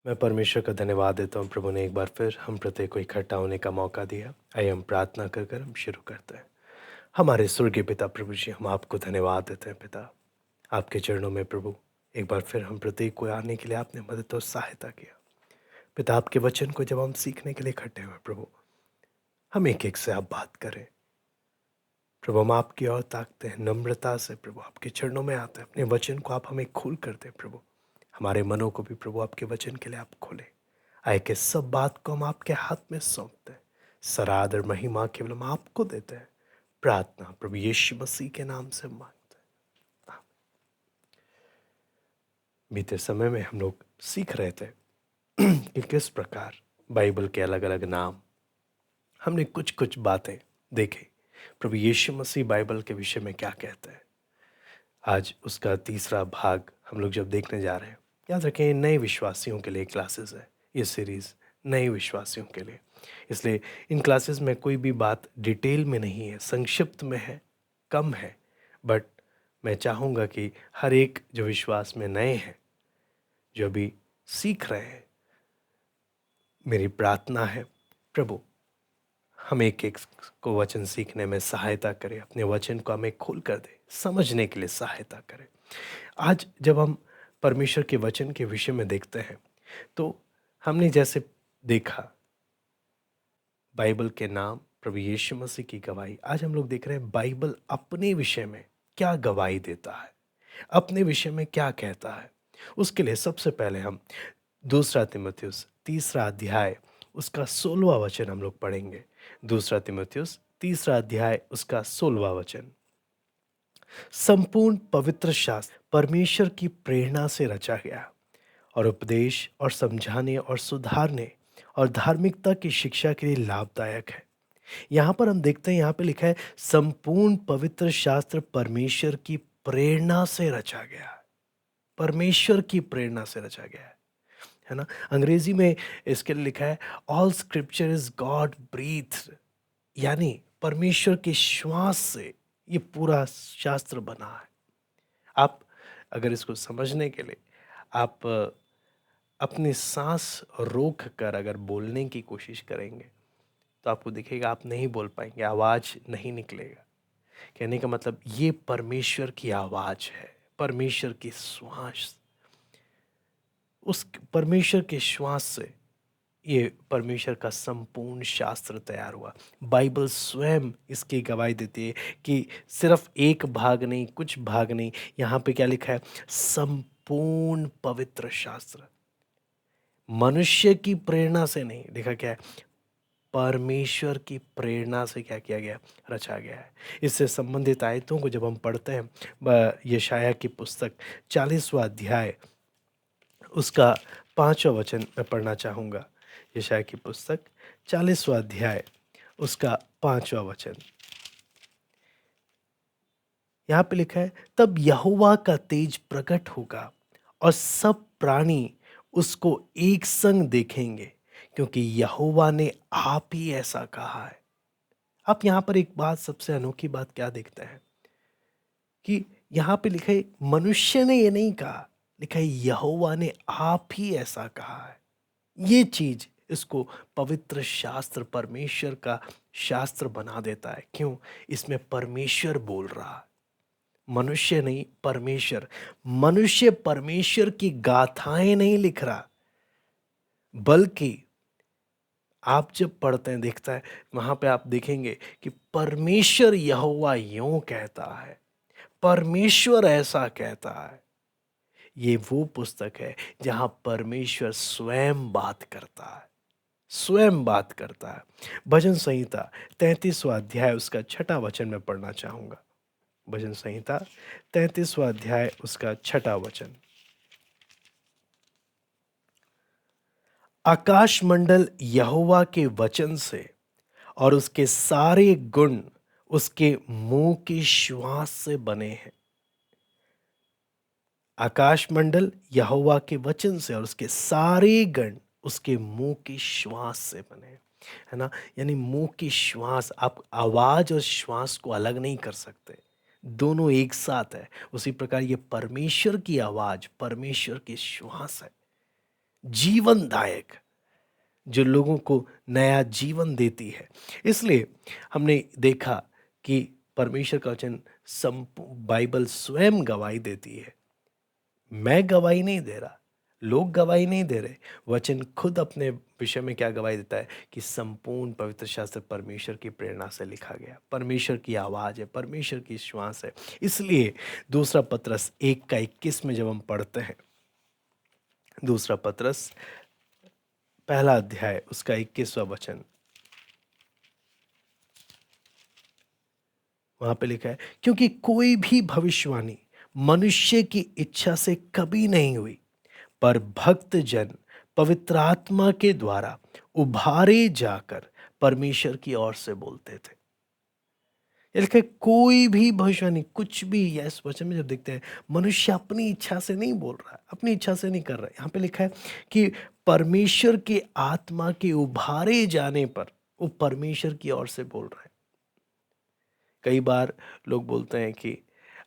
मैं परमेश्वर का धन्यवाद देता हूँ। प्रभु ने एक बार फिर हम प्रत्येक को इकट्ठा होने का मौका दिया। आइए हम प्रार्थना कर कर हम शुरू करते हैं। हमारे स्वर्गीय पिता प्रभु जी, हम आपको धन्यवाद देते हैं पिता। आपके चरणों में प्रभु एक बार फिर हम प्रत्येक को आने के लिए आपने मदद और सहायता किया। पिता, आपके वचन को जब हम सीखने के लिए इकट्ठे हुए प्रभु, हम एक एक से आप बात करें। प्रभु, हम आपकी ओर ताकते हैं नम्रता से प्रभु, आपके चरणों में आते हैं। अपने वचन को आप हमें खोल कर दें प्रभु। हमारे मनों को भी प्रभु आपके वचन के लिए आप खोलें। आए के सब बात को हम आपके हाथ में सौंपते हैं। सराद और महिमा केवल हम आपको देते हैं। प्रार्थना प्रभु यीशु मसीह के नाम से मांगते हैं। बीते समय में हम लोग सीख रहे थे कि किस प्रकार बाइबल के अलग अलग नाम, हमने कुछ कुछ बातें देखी। प्रभु यीशु मसीह बाइबल के विषय में क्या कहते हैं, आज उसका तीसरा भाग हम लोग जब देखने जा रहे हैं। याद रखें, ये नए विश्वासियों के लिए क्लासेस है, ये सीरीज़ नए विश्वासियों के लिए। इसलिए इन क्लासेस में कोई भी बात डिटेल में नहीं है, संक्षिप्त में है, कम है। बट मैं चाहूँगा कि हर एक जो विश्वास में नए हैं, जो अभी सीख रहे हैं, मेरी प्रार्थना है प्रभु हम एक एक को वचन सीखने में सहायता करें, अपने वचन को हमें खोल कर दे, समझने के लिए सहायता करें। आज जब हम परमेश्वर के वचन के विषय में देखते हैं, तो हमने जैसे देखा बाइबल के नाम, प्रभु यीशु मसीह की गवाही। आज हम लोग देख रहे हैं बाइबल अपने विषय में क्या गवाही देता है, अपने विषय में क्या कहता है। उसके लिए सबसे पहले हम दूसरा तीमुथियुस तीसरा अध्याय उसका 16वां वचन हम लोग पढ़ेंगे। दूसरा तीमुथियुस तीसरा अध्याय उसका 16वां वचन। संपूर्ण पवित्र शास्त्र परमेश्वर की प्रेरणा से रचा गया और उपदेश और समझाने और सुधारने और धार्मिकता की शिक्षा के लिए लाभदायक है। यहाँ पर हम देखते हैं, यहाँ पे लिखा है संपूर्ण पवित्र शास्त्र परमेश्वर की प्रेरणा से रचा गया है। परमेश्वर की प्रेरणा से रचा गया है ना। अंग्रेजी में इसके लिए लिखा है all scripture is God breath, यानी परमेश्वर के श्वास से ये पूरा शास्त्र बना है। आप अगर इसको समझने के लिए आप अपनी सांस रोक कर अगर बोलने की कोशिश करेंगे, तो आपको दिखेगा आप नहीं बोल पाएंगे, आवाज़ नहीं निकलेगा। कहने का मतलब ये परमेश्वर की आवाज़ है, परमेश्वर की श्वास। उस परमेश्वर के श्वास से ये परमेश्वर का संपूर्ण शास्त्र तैयार हुआ। बाइबल स्वयं इसकी गवाही देती है कि सिर्फ एक भाग नहीं, कुछ भाग नहीं। यहाँ पे क्या लिखा है, संपूर्ण पवित्र शास्त्र। मनुष्य की प्रेरणा से नहीं, लिखा क्या है, परमेश्वर की प्रेरणा से क्या किया गया, रचा गया है। इससे संबंधित आयतों को जब हम पढ़ते हैं, यशाया की पुस्तक 40वां अध्याय उसका 5वां वचन मैं पढ़ना चाहूँगा। यशाया की पुस्तक 40वां अध्याय उसका 5वां वचन। यहाँ पे लिखा है, तब यहोवा का तेज प्रकट होगा और सब प्राणी उसको एक संग देखेंगे, क्योंकि यहोवा ने आप ही ऐसा कहा है। आप यहाँ पर एक बात, सबसे अनोखी बात क्या देखते हैं कि यहाँ पे लिखा है मनुष्य ने ये नहीं कहा, लिखा है यहोवा ने आप ही ऐसा कहा है। ये चीज इसको पवित्र शास्त्र, परमेश्वर का शास्त्र बना देता है। क्यों? इसमें परमेश्वर बोल रहा है, मनुष्य नहीं, परमेश्वर। मनुष्य परमेश्वर की गाथाएं नहीं लिख रहा, बल्कि आप जब पढ़ते हैं, देखता है, वहां पे आप देखेंगे कि परमेश्वर यहोवा यूं कहता है, परमेश्वर ऐसा कहता है। ये वो पुस्तक है जहां परमेश्वर स्वयं बात करता है, स्वयं बात करता है। भजन संहिता 33वां अध्याय उसका 6वां वचन में पढ़ना चाहूंगा। भजन संहिता 33वां अध्याय उसका 6वां वचन। आकाश मंडल यहोवा के वचन से और उसके सारे गुण उसके मुंह की श्वास से बने हैं। आकाश मंडल यहोवा के वचन से और उसके सारे गण उसके मुंह की श्वास से बने हैं, है ना। यानी मुंह की श्वास, आप आवाज और श्वास को अलग नहीं कर सकते, दोनों एक साथ है। उसी प्रकार ये परमेश्वर की आवाज, परमेश्वर की श्वास है। जीवनदायक, जो लोगों को नया जीवन देती है। इसलिए हमने देखा कि परमेश्वर का वचन बाइबल स्वयं गवाही देती है। मैं गवाही नहीं दे रहा, लोग गवाही नहीं दे रहे, वचन खुद अपने विषय में क्या गवाही देता है कि संपूर्ण पवित्र शास्त्र परमेश्वर की प्रेरणा से लिखा गया, परमेश्वर की आवाज़ है, परमेश्वर की श्वास है। इसलिए दूसरा पत्रस 1:21 में जब हम पढ़ते हैं, दूसरा पत्रस पहला अध्याय उसका 21वां वचन, वहां पे लिखा है, क्योंकि कोई भी भविष्यवाणी मनुष्य की इच्छा से कभी नहीं हुई, पर भक्त जन पवित्र आत्मा के द्वारा उभारे जाकर परमेश्वर की ओर से बोलते थे। ये लिखा है कोई भी भविष्यवाणी, कुछ भी, या इस वचन में जब देखते हैं, मनुष्य अपनी इच्छा से नहीं बोल रहा है, अपनी इच्छा से नहीं कर रहा है। यहाँ पे लिखा है कि परमेश्वर के आत्मा के उभारे जाने पर वो परमेश्वर की ओर से बोल रहा है। कई बार लोग बोलते हैं कि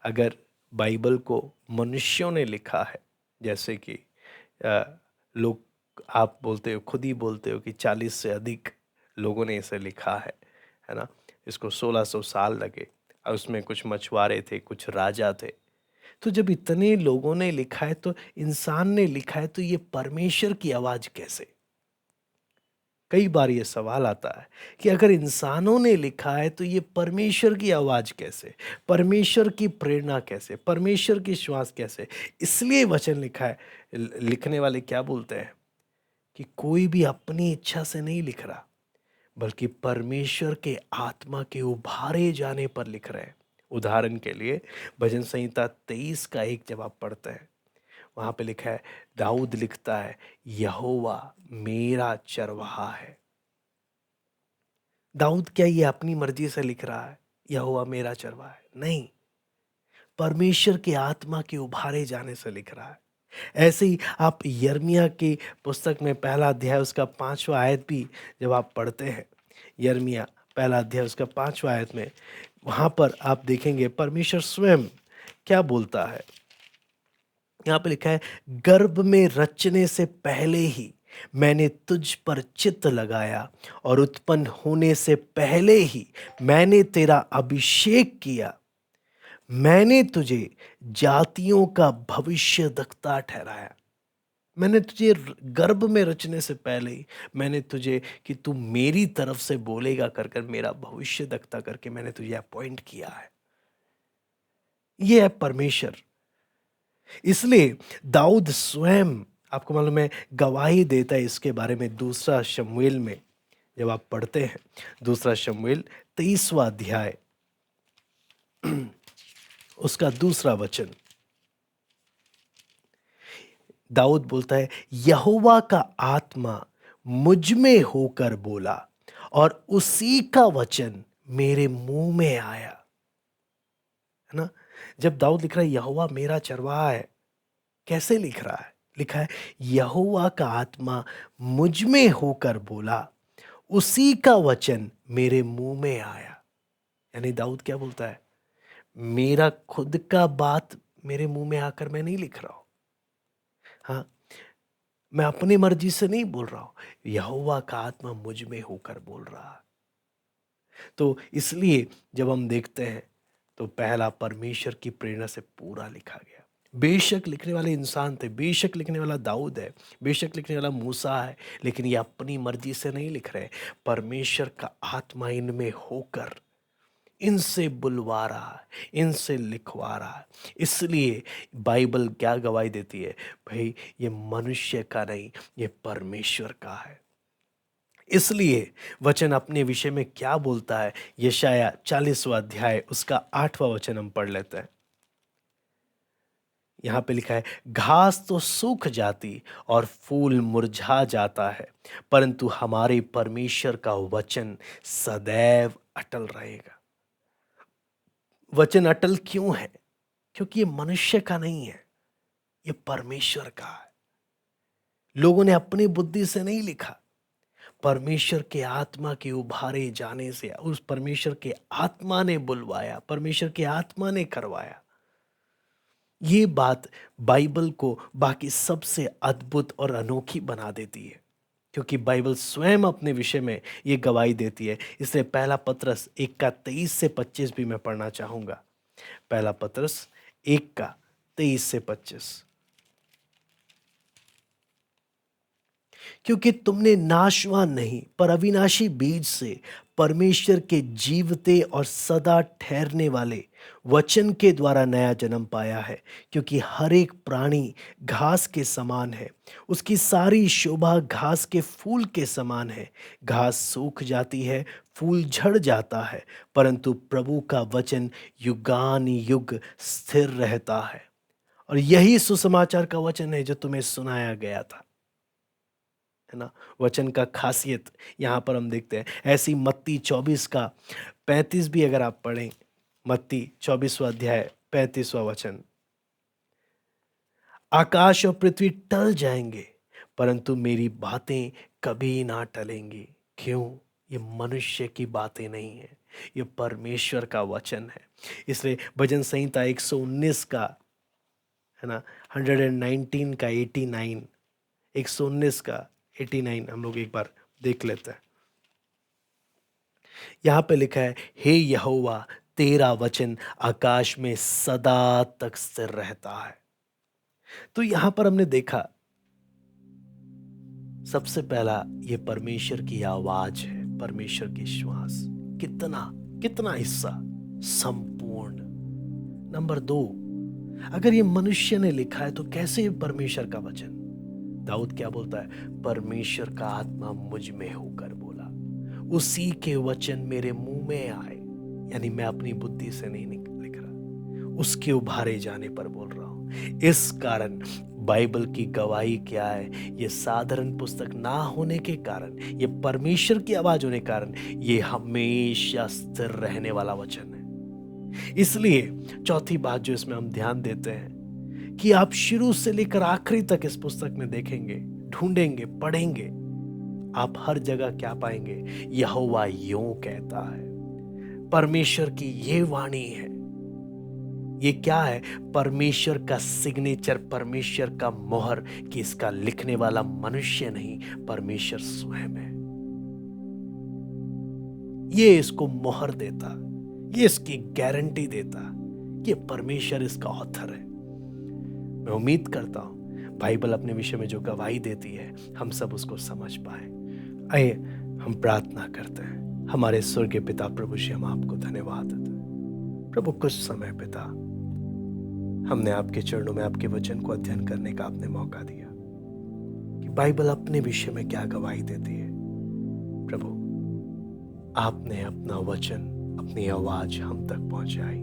अगर बाइबल को मनुष्यों ने लिखा है, जैसे कि लोग, आप बोलते हो, खुद ही बोलते हो कि 40 से अधिक लोगों ने इसे लिखा है ना, इसको 1600 साल लगे, और उसमें कुछ मछुआरे थे, कुछ राजा थे। तो जब इतने लोगों ने लिखा है, तो इंसान ने लिखा है, तो ये परमेश्वर की आवाज़ कैसे? कई बार ये सवाल आता है कि अगर इंसानों ने लिखा है तो ये परमेश्वर की आवाज़ कैसे, परमेश्वर की प्रेरणा कैसे, परमेश्वर की श्वास कैसे? इसलिए वचन लिखा है, लिखने वाले क्या बोलते हैं कि कोई भी अपनी इच्छा से नहीं लिख रहा, बल्कि परमेश्वर के आत्मा के उभारे जाने पर लिख रहे हैं। उदाहरण के लिए भजन संहिता 23:1 जब आप पढ़ते हैं, वहां पे लिखा है, दाऊद लिखता है, यहोवा मेरा चरवाहा है। दाऊद क्या ये अपनी मर्जी से लिख रहा है यहोवा मेरा चरवाहा है? नहीं, परमेश्वर के आत्मा के उभारे जाने से लिख रहा है। ऐसे ही आप यिर्मयाह की पुस्तक में पहला अध्याय उसका 5वां आयत भी जब आप पढ़ते हैं, यिर्मयाह पहला अध्याय उसका 5वां आयत में, वहां पर आप देखेंगे परमेश्वर स्वयं क्या बोलता है। यहाँ पे लिखा है, गर्भ में रचने से पहले ही मैंने तुझ पर चित्त लगाया, और उत्पन्न होने से पहले ही मैंने तेरा अभिषेक किया। मैंने तुझे जातियों का भविष्यद्वक्ता ठहराया। मैंने तुझे गर्भ में रचने से पहले ही मैंने तुझे, कि तू मेरी तरफ से बोलेगा कर कर, मेरा भविष्यद्वक्ता करके मैंने तुझे अपॉइंट किया है। यह है परमेश्वर। इसलिए दाऊद स्वयं, आपको मालूम है, गवाही देता है इसके बारे में दूसरा शमूएल में। जब आप पढ़ते हैं दूसरा शमूएल 23वां अध्याय उसका दूसरा वचन, दाऊद बोलता है, यहोवा का आत्मा मुझ में होकर बोला, और उसी का वचन मेरे मुंह में आया। है ना? जब दाऊद लिख रहा है यहोवा मेरा चरवाहा है, कैसे लिख रहा है? लिखा है, यहोवा का आत्मा मुझ में होकर बोला, उसी का वचन मेरे मुंह में आया। यानी दाऊद क्या बोलता है, मेरा खुद का बात मेरे मुंह में आकर मैं नहीं लिख रहा हूं। हाँ, मैं अपनी मर्जी से नहीं बोल रहा हूं, यहोवा का आत्मा मुझ में होकर बोल रहा है। तो इसलिए जब हम देखते हैं तो पहला परमेश्वर की प्रेरणा से पूरा लिखा गया। बेशक लिखने वाले इंसान थे, बेशक लिखने वाला दाऊद है, बेशक लिखने वाला मूसा है, लेकिन ये अपनी मर्जी से नहीं लिख रहे। परमेश्वर का आत्मा इनमें होकर इनसे बुलवा रहा है, इनसे लिखवा रहा है। इसलिए बाइबल क्या गवाही देती है, भाई ये मनुष्य का नहीं, ये परमेश्वर का है। इसलिए वचन अपने विषय में क्या बोलता है, यशाया 40वां अध्याय उसका 8वां वचन हम पढ़ लेते हैं। यहां पे लिखा है, घास तो सूख जाती और फूल मुरझा जाता है, परंतु हमारे परमेश्वर का वचन सदैव अटल रहेगा। वचन अटल क्यों है? क्योंकि ये मनुष्य का नहीं है, ये परमेश्वर का है। लोगों ने अपनी बुद्धि से नहीं लिखा, परमेश्वर के आत्मा के उभारे जाने से, उस परमेश्वर के आत्मा ने बुलवाया, परमेश्वर के आत्मा ने करवाया। ये बात बाइबल को बाकी सबसे अद्भुत और अनोखी बना देती है, क्योंकि बाइबल स्वयं अपने विषय में ये गवाही देती है। इसलिए पहला पतरस 1:23 से 25 भी मैं पढ़ना चाहूंगा। पहला पतरस 1:23 से 25। क्योंकि तुमने नाशवान नहीं पर अविनाशी बीज से परमेश्वर के जीवते और सदा ठहरने वाले वचन के द्वारा नया जन्म पाया है। क्योंकि हर एक प्राणी घास के समान है, उसकी सारी शोभा घास के फूल के समान है। घास सूख जाती है, फूल झड़ जाता है, परंतु प्रभु का वचन युगान युग स्थिर रहता है। और यही सुसमाचार का वचन है जो तुम्हें सुनाया गया था, है ना। वचन का खासियत यहाँ पर हम देखते हैं। ऐसी मत्ती 24:35 भी अगर आप पढ़ें, मत्ती 24वां अध्याय 35वां वचन, आकाश और पृथ्वी टल जाएंगे परंतु मेरी बातें कभी ना टलेंगी। क्यों? ये मनुष्य की बातें नहीं है, ये परमेश्वर का वचन है। इसलिए भजन संहिता 119 का, है ना, 119 का 89, 119 का 89 हम लोग एक बार देख लेते हैं। यहां पे लिखा है, हे यहोवा तेरा वचन आकाश में सदा तक स्थिर रहता है। तो यहां पर हमने देखा, सबसे पहला ये परमेश्वर की आवाज है, परमेश्वर की श्वास। कितना कितना हिस्सा संपूर्ण। नंबर 2, अगर ये मनुष्य ने लिखा है तो कैसे ये परमेश्वर का वचन? दाऊद क्या बोलता है? परमेश्वर का आत्मा मुझ में होकर बोला, उसी के वचन मेरे मुंह में आए। यानी मैं अपनी बुद्धि से नहीं लिख रहा, उसके उभारे जाने पर बोल रहा हूं। इस कारण बाइबल की गवाही क्या है? ये साधारण पुस्तक ना होने के कारण, ये परमेश्वर की आवाज होने के कारण, ये हमेशा स्थिर रहने वाला वचन है। इसलिए चौथी बात जो इसमें हम ध्यान देते हैं कि आप शुरू से लेकर आखिरी तक इस पुस्तक में देखेंगे, ढूंढेंगे, पढ़ेंगे, आप हर जगह क्या पाएंगे? यहोवा यूं कहता है। परमेश्वर की ये वाणी है। ये क्या है? परमेश्वर का सिग्नेचर, परमेश्वर का मोहर, कि इसका लिखने वाला मनुष्य नहीं, परमेश्वर स्वयं है। ये इसको मोहर देता, ये इसकी गारंटी देता, ये परमेश्वर इसका ऑथर है। मैं उम्मीद करता हूं बाइबल अपने विषय में जो गवाही देती है हम सब उसको समझ पाए। आइए हम प्रार्थना करते हैं। हमारे स्वर्गीय पिता प्रभु जी, हम आपको धन्यवाद देते हैं। प्रभु, कुछ समय पिता हमने आपके चरणों में आपके वचन को अध्ययन करने का आपने मौका दिया कि बाइबल अपने विषय में क्या गवाही देती है। प्रभु, आपने अपना वचन, अपनी आवाज हम तक पहुंचाई।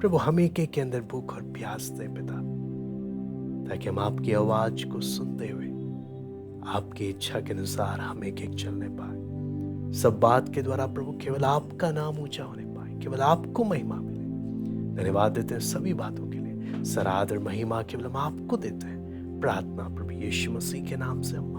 प्रभु, हम एक एक के अंदर भूख और प्यास दे पिता, ताकि हम आपकी आवाज को सुनते हुए आपकी इच्छा के अनुसार हम एक एक चलने पाए। सब बात के द्वारा प्रभु केवल आपका नाम ऊंचा होने पाए, केवल आपको महिमा मिले। धन्यवाद देते हैं सभी बातों के लिए। सरादर महिमा केवल हम आपको देते हैं। प्रार्थना प्रभु यीशु मसीह के नाम से हम